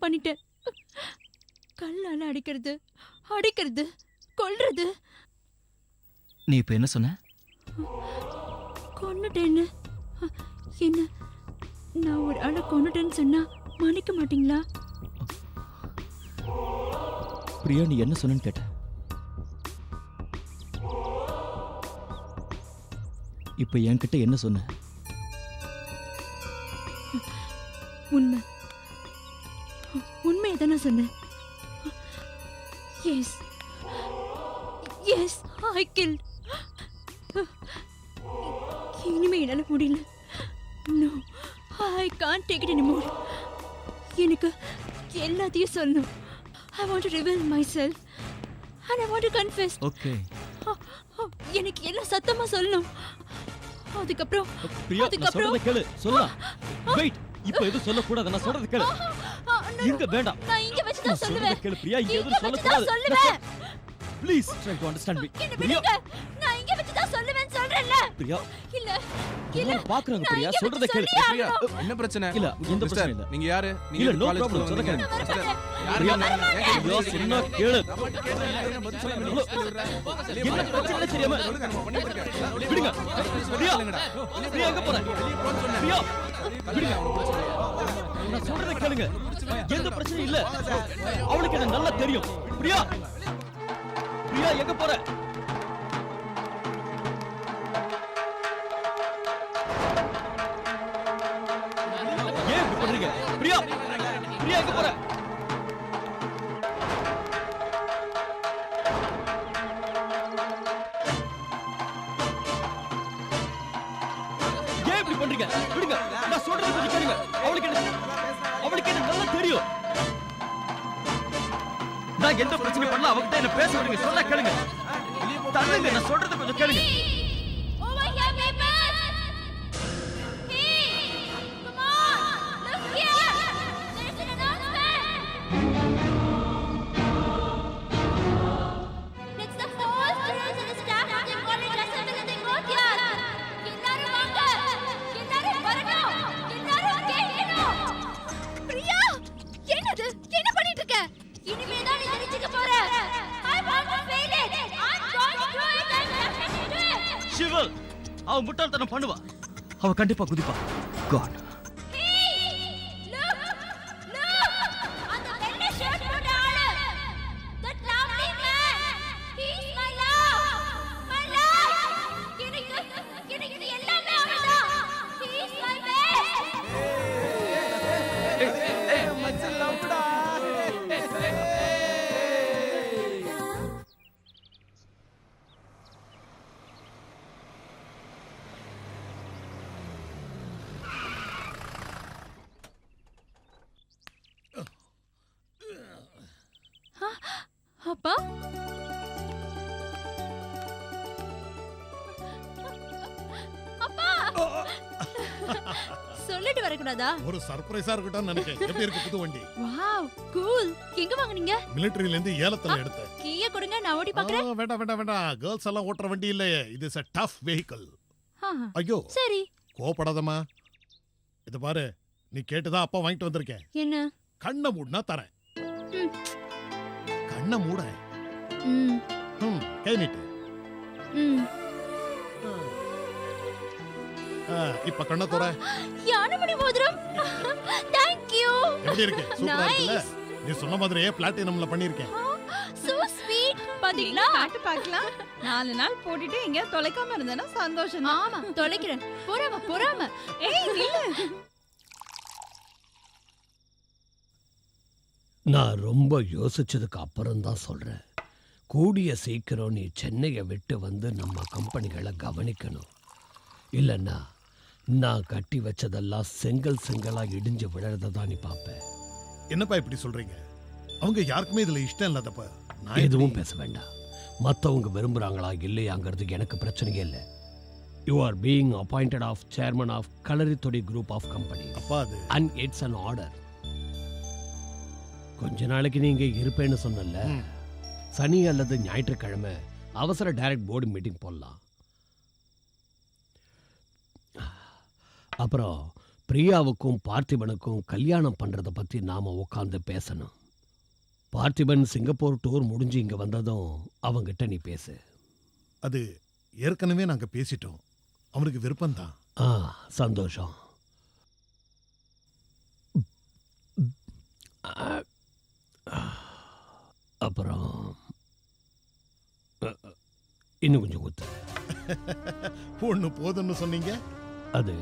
பண்ணிட்டேன். கல்லால அடிக்கிறது, கொல்றது. நீ இப்ப என்ன சொன்ன? கொன்னுட்டேன்னு. என்ன, நான் ஒரு ஆளை கொன்னுட்டேன்னு சொன்னா மன்னிக்க மாட்டீங்களா? பிரியா, நீ என்ன சொன்னு கேட்ட? இப்ப என்கிட்ட என்ன சொன்ன? உண்மையை தானே சொன்னேன். Yes, I killed. இனிமே என்னால முடியல. No, I can't take it anymore. எனக்கு எல்லாத்தையும் சொல்லணும். I want to reveal myself and I want to confess. Okay. எனக்கு எல்லாம் சத்தமா சொல்லணும். அதுக்கப்புறம் பிரியா, நான் சொல்றத கேளு. சொல்லலாம். வெயிட், இப்போ எதுவும் சொல்ல கூடாது. நான் சொல்றத கேளு. இங்க வேண்டாம். நான் இங்க வச்சு தான் சொல்லுவேன். கேளு பிரியா, இங்க எதுவும் சொல்ல கூடாது. Please try to understand me. Priya, நான் இங்க வச்சு தான் சொல்லுவேன் சொல்றேன்ல. பிரியா, இல்ல பாக்குறாங்க. பிரியா, சொல்றத கேளு. பிரியா, என்ன பிரச்சனை? இல்ல, எந்த பிரச்சனை இல்ல. நீங்க யாரு? நீங்க காலேஜ் போறீங்க. சொல்ல கேளு. பிரியா, என்ன கேளு. என்ன பிரச்சனை தெரியாம விடுங்க. பிரியா, பிரியா எங்க போற? பிரியா, விடுங்க. நான் சொல்றத கேளுங்க. எந்த பிரச்சனையும் இல்ல. அவளுக்கு என்ன நல்லா தெரியும். பிரியா, பிரியா எங்க போற? ஏன் இப்படி பண்றீங்க? பிரியா, பிரியா எங்க போற? ஏன் இப்படி பண்றீங்க? விடுங்க. நான் சொல்றத கொஞ்சம் கேளுங்க. அவளுக்கு என்ன நல்லா தெரியும். நான் எந்த பிரச்சனை பண்ணல. அவகிட்ட என்ன பேச விடுங்க. சொல்ல கேளுங்க. தள்ளுங்க. நான் சொல்றத கொஞ்சம் கேளுங்க. சிவல், அவ முட்டாள்தனம் பண்ணுவா. அவ கண்டிப்பா குதிப்பா. காட். அப்பா, அப்பா, சொல்லிட்டு வரக்கூடாதா? ஒரு சர்ப்ரைஸா இருக்கட்டும் நினைச்சேன். எப்படி இருக்கு புது வண்டி? Wow, cool. எங்க வாங்குனீங்க? மிலிட்டரியில இருந்து ஏலத்துல எடுத்தேன். கீய கொடுங்க, நான் ஓட்டி பார்க்கறேன். வேண்டாம். கேர்ள்ஸ் எல்லாம் ஓட்டுற வண்டி இல்ல. இது இஸ் a tough vehicle. ஐயோ, சரி. கோபப்படாதம்மா. இது பாரு, நீ கேட்டுதான் அப்பா வாங்கிட்டு வந்திருக்கேன். என்ன? கண்ணை மூடுனா தரேன். கண்ணை மூட. கை நீட்டு. இப்ப கண்ணை தோற. யானமணி மோதிரம். Thank you. எப்படி இருக்கு? சூப்பரா இருக்குல்ல? நீ சொன்ன மாதிரியே பிளாட்டினம்ல பண்ணிருக்கேன். So sweet. பாத்தீங்களா? காட்டு பார்க்கலாம். 4 நாள் போட்டுட்டு எங்க தொலைக்காம இருந்தேனா சந்தோஷம். ஆமா, தொலைக்கிறேன். பொறாம. ஏய் நில்லு. நான் ரொம்ப யோசிச்சதுக்கு அப்புறம் தான் சொல்றேன். கூடிய சீக்கிரம் நீ சென்னையை விட்டு வந்து நம்ம கம்பெனிகளை கவனிக்கணும். இல்லைன்னா நான் கட்டி வச்சதெல்லாம் செங்கலா இடிஞ்சு விழறதான் நீ பார்ப்ப. என்னப்பா இப்படி சொல்றீங்க? அவங்க யாருக்குமே இதுல இஷ்டம் இல்லாதப்ப நான் எதுவும் பேச வேண்டாம். மற்றவங்க விரும்புறாங்களா இல்லையாங்கிறது எனக்கு பிரச்சனையே இல்லை. You are being appointed of chairman of கலரித்தொடி குரூப் ஆஃப் கம்பெனி. அப்பா அது அண்ட் இட்ஸ் அன் ஆர்டர். கொஞ்ச நாளைக்கு நீங்க இருப்பேன்னு சொன்னல, சனி அல்லது ஞாயிற்றுக்கிழமை அவசர டைரக்ட் போர்டு மீட்டிங் போடலாம். அப்புறம் பிரியாவுக்கும் பார்த்திபனுக்கும் கல்யாணம் பண்றத பத்தி நாம உட்கார்ந்து பேசணும். பார்த்திபன் சிங்கப்பூர் டூர் முடிஞ்சு இங்க வந்ததும் அவங்கிட்ட நீ பேசு. அது ஏற்கனவே நாங்க பேசிட்டோம். அவனுக்கு விருப்பம்தான். சந்தோஷம். அப்புறம் இன்னும் கொஞ்சம் குத்து. ஒண்ணு போதும்னு சொன்னீங்க. அது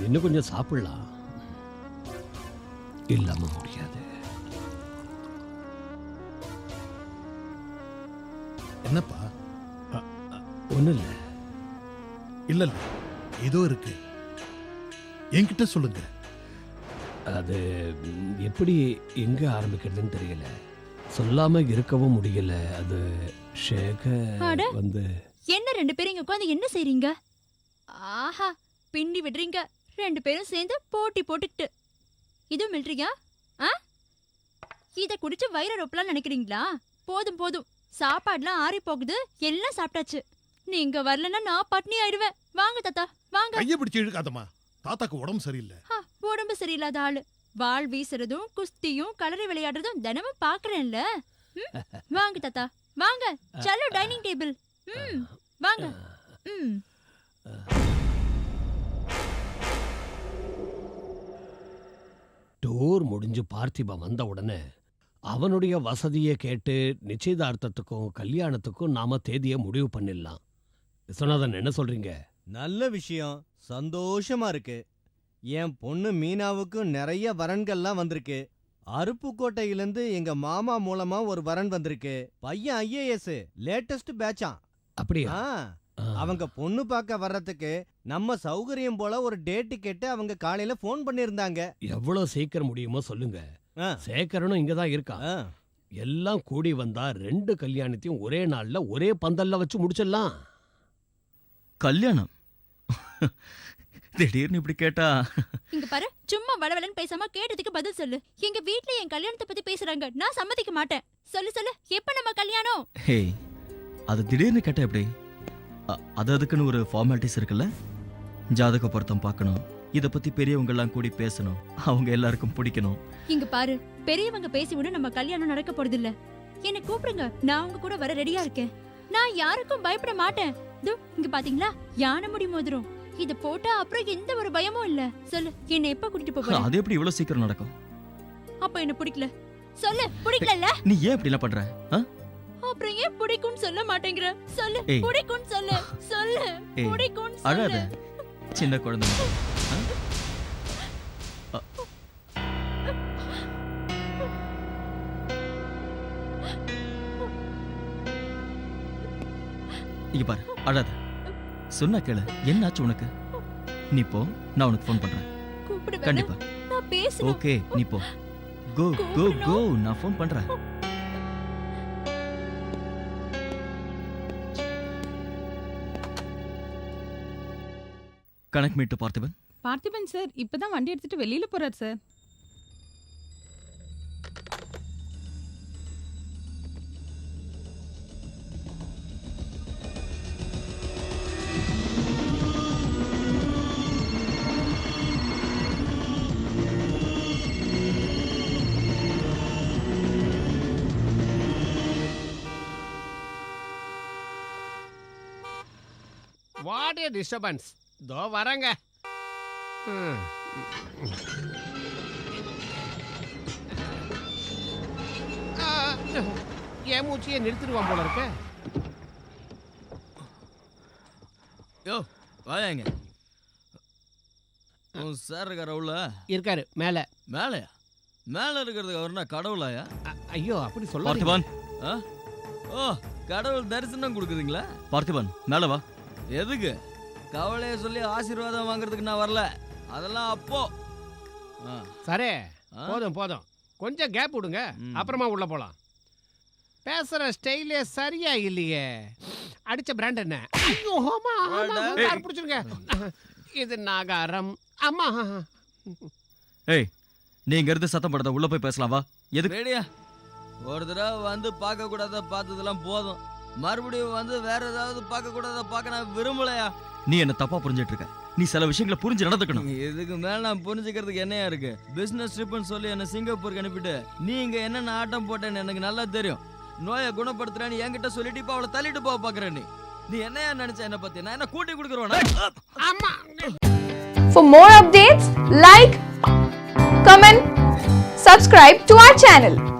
இன்னும் கொஞ்சம் சாப்பிடலாம். இல்லாம முடியாது. என்னப்பா? ஒன்றும் இல்லை. இல்ல இல்ல, ஏதோ இருக்கு. என்கிட்ட சொல்லுங்க. அது எப்படி எங்க ஆரம்பிக்கிறதுன்னு தெரியல. சொல்லாம இருக்கவும் முடியல. அது அட. வந்து என்ன 2 பேரும் இங்க உட்காந்து என்ன செய்றீங்க? ஆஹா, பின்னி விடுறீங்க 2 பேரும் சேர்ந்து போட்டி போட்டுக்கிட்டு. இது மில்ட்ரியா? இத குடிச்சு வயிறு ரொப்பலாம் நினைக்கிறீங்களா? போதும் போதும், சாப்பாடுலாம் ஆறி போகுது. எல்லாம் சாப்பிட்டாச்சு. நீங்க வரலன்னா நான் பட்னி ஆயிடுவேன். வாங்க தாத்தா வாங்க. கையை பிடிச்சு இழுக்காதம்மா. தாத்தாக்கு உடம்பு சரியில்லை. உடம்பு சரியில்லாத ஆளு. வாள் வீசுறதும் குஸ்தியும் கலரி விளையாடுறதும் தினமும் பாக்குறேன்ல. வாங்க தாத்தா வாங்க. சலோ டைனிங் டேபிள். வாங்க. டூர் முடிஞ்சு பார்த்திபன் வந்த உடனே அவனுடைய வசதியை கேட்டு நிச்சயதார்த்தத்துக்கும் கல்யாணத்துக்கும் நாம தேதியை முடிவு பண்ணிடலாம். விஸ்வநாதன், என்ன சொல்றீங்க? நல்ல விஷயம். சந்தோஷமா இருக்கு. என் பொண்ணு மீனாவுக்கு நிறைய வரன்கள்லாம் வந்திருக்கு. அருப்புக்கோட்டையிலிருந்து எங்க மாமா மூலமா ஒரு வரன் வந்திருக்கு. பையன் IAS லேட்டஸ்ட் பேட்சான். அப்படியா? அவங்க பொண்ணு பார்க்க வர்றதுக்கு நம்ம சௌகரியம் போல ஒரு டேட்டு கேட்டு அவங்க காலையில போன் பண்ணிருந்தாங்க. எவ்வளவு சீக்கிரம் முடியுமோ சொல்லுங்க. சேகரனும் இங்கதான் இருக்கான். எல்லாம் கூடி வந்தா 2 கல்யாணத்தையும் ஒரே நாள்ல ஒரே பந்தல்ல வச்சு முடிச்சிடலாம். கல்யாணம்? திடீர்னு இப்படி கேட்டா? இங்க பாரு, சும்மா வளவலன்னு பேசாம கேட்டதுக்கு பதில் சொல்லு. எங்க வீட்ல என் கல்யாணத்தை பத்தி பேசுறாங்க. நான் சம்மதிக்க மாட்டேன். சொல்லு சொல்லு, எப்ப நம்ம கல்யாணம்? ஹே, அது திடீர்னு கேட்டா எப்படி? அதுக்குன்னு ஒரு ஃபார்மாலிட்டிஸ் இருக்குல்ல. ஜாதக பொருத்தம் பார்க்கணும். இத பத்தி பெரியவங்க எல்லாம் கூடி பேசணும். அவங்க எல்லாருக்கும் பிடிக்கணும். இங்க பாரு, பெரியவங்க பேசி விட நம்ம கல்யாணம் நடக்க போறது இல்ல. என்ன கூப்பிடுங்க, நான் உங்க கூட வர ரெடியா இருக்கேன். நான் யாருக்கும் பயப்பட மாட்டேன். இங்க பாத்தீங்களா, யானை முடி மோதிரம். இத போட்டா அப்புறம் எந்த ஒரு பயமும் இல்ல. சொல்லு, என்ன எப்ப கூட்டிட்டு போற? அது எப்படி இவ்வளவு சீக்கிரம் நடக்கும்? அப்ப என்ன பிடிக்கல சொல்லு. பிடிக்கல. நீ ஏன் இப்படி எல்லாம் பண்ற? அப்புறம் ஏன் பிடிக்கும்னு சொல்ல மாட்டேங்கற? சொல்லு, பிடிக்கும்னு சொல்லு. சொல்லு, பிடிக்கும்னு சொல்லு. அழாத, சின்ன குழந்தை. இங்க பாரு, அழாத. சொன்னா கேளு. என்னாச்சு உனக்கு? நீ போ, நான் உனக்கு ஃபோன் பண்றேன். கூப்பிடு. கண்டிப்பா. நான் பேசணும். ஓகே, நீ போ. கோ கோ கோ, நான் ஃபோன் பண்றேன். Connect meet to Parthiban. Parthiban sir இப்பதான் வண்டி எடுத்துட்டு வெளியில போறார் சார். What A disturbance. தோ வரங்க. என் மூச்சியை நிறுத்திடுவான் போல இருக்க. யோ வாயாங்க. சார் இருக்கார உள்ள? இருக்காரு மேல. மேலையா? மேல இருக்கிறதுக்கு அவர்னா கடவுளாயா? ஐயோ அப்படி சொல்ல. பார்த்திபன். ஓ, கடவுள் தரிசனம் கொடுக்குறீங்களா? பார்த்திபன் மேல வா. எதுக்கு? கவலையை சொல்லி ஆசீர்வாதம் வாங்குறதுக்கு நான் வரல. அதெல்லாம் அப்போ. சரி, போதும் போதும். கொஞ்சம் கேப் விடுங்க, அப்புறமா உள்ள போலாம். பேசுற ஸ்டைலே சரியா இல்லையே. அடிச்ச பிராண்ட் என்ன? பிடிச்சிருங்க. இது நாகாரம். அம்மா. ஏய், நீங்க இருந்து சத்தம் படுத்த உள்ள போய் பேசலாம். வா. எதுக்கு? ரெடியா? ஒரு தடவை வந்து பார்க்க கூடாத பார்த்ததெல்லாம் போதும். மறுபடியும் வந்து வேற ஏதாவது பார்க்க கூடாத பார்க்க நான் விரும்பலையா. நீ என்ன தப்பா புரிஞ்சிட்டு இருக்க. நீ சில விஷயங்களை புரிஞ்சு நடந்துக்கணும். இதுக்கு மேல நான் புரிஞ்சுக்கிறதுக்கு என்னையா இருக்கு? பிசினஸ் ட்ரிப்னு சொல்லி என்ன சிங்கப்பூருக்கு அனுப்பிட்டு நீ இங்க என்னென்ன ஆட்டம் போட்டேன்னு எனக்கு நல்லா தெரியும். நோயை குணப்படுத்துறேன்னு என்கிட்ட சொல்லிட்டு இப்ப அவளை தள்ளிட்டு போக பாக்குற நீ என்னையா நினைச்ச என்ன பத்தி? நான் என்ன கூட்டி கொடுக்குறோம்? For more updates, like, comment, subscribe to our channel.